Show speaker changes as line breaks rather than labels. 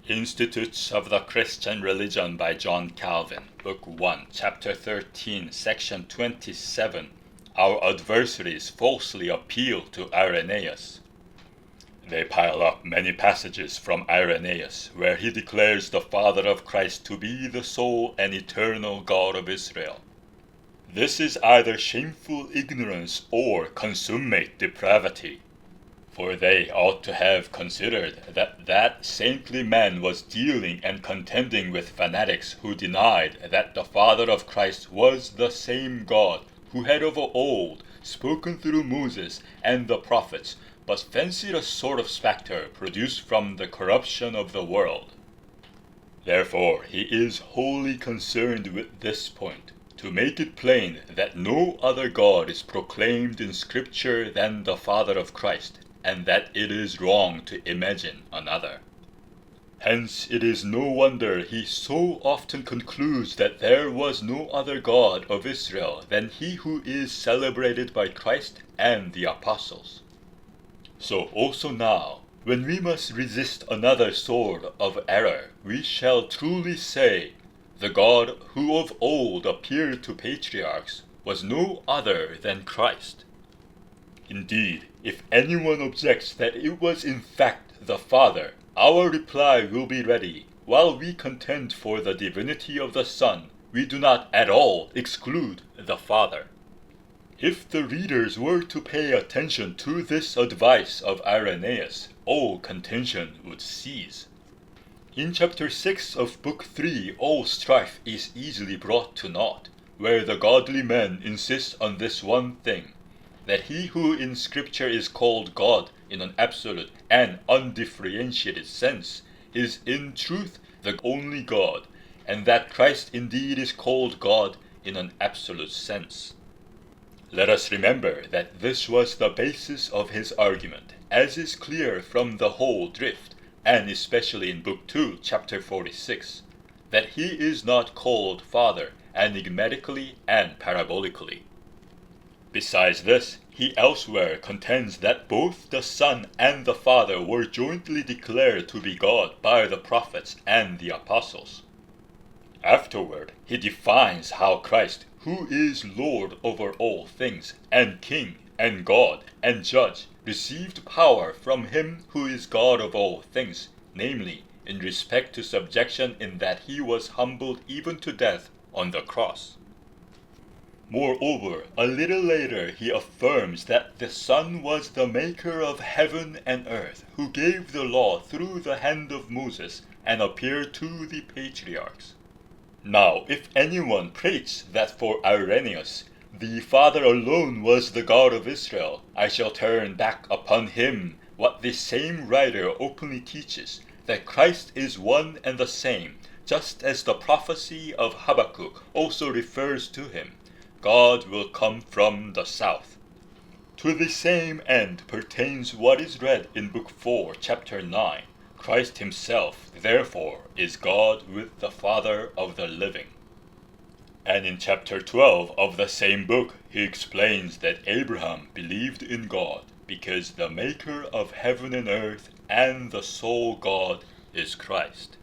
Institutes of the Christian Religion by John Calvin, Book 1, Chapter 13, Section 27. Our adversaries falsely appeal to Irenaeus. They pile up many passages from Irenaeus, where he declares the Father of Christ to be the sole and eternal God of Israel. This is either shameful ignorance or consummate depravity. For they ought to have considered that saintly man was dealing and contending with fanatics who denied that the Father of Christ was the same God who had of old spoken through Moses and the prophets, but fancied a sort of spectre produced from the corruption of the world. Therefore he is wholly concerned with this point, to make it plain that no other God is proclaimed in Scripture than the Father of Christ, and that it is wrong to imagine another. Hence it is no wonder he so often concludes that there was no other God of Israel than he who is celebrated by Christ and the apostles. So also now, when we must resist another sword of error, we shall truly say, the God who of old appeared to patriarchs was no other than Christ. Indeed, if anyone objects that it was in fact the Father, our reply will be ready. While we contend for the divinity of the Son, we do not at all exclude the Father. If the readers were to pay attention to this advice of Irenaeus, all contention would cease. In Chapter 6 of Book 3, all strife is easily brought to naught, where the godly men insist on this one thing, that he who in Scripture is called God in an absolute and undifferentiated sense is in truth the only God, and that Christ indeed is called God in an absolute sense. Let us remember that this was the basis of his argument, as is clear from the whole drift, and especially in Book 2, Chapter 46, that he is not called Father enigmatically and parabolically. Besides this, he elsewhere contends that both the Son and the Father were jointly declared to be God by the prophets and the apostles. Afterward, he defines how Christ, who is Lord over all things, and King, and God, and Judge, received power from him who is God of all things, namely, in respect to subjection in that he was humbled even to death on the cross. Moreover, a little later he affirms that the Son was the maker of heaven and earth, who gave the law through the hand of Moses and appeared to the patriarchs. Now, if anyone prates that for Irenaeus the Father alone was the God of Israel, I shall turn back upon him what this same writer openly teaches, that Christ is one and the same, just as the prophecy of Habakkuk also refers to him. God will come from the south. To the same end pertains what is read in Book 4, Chapter 9. Christ himself, therefore, is God with the Father of the living. And in Chapter 12 of the same book, he explains that Abraham believed in God, because the maker of heaven and earth and the sole God is Christ.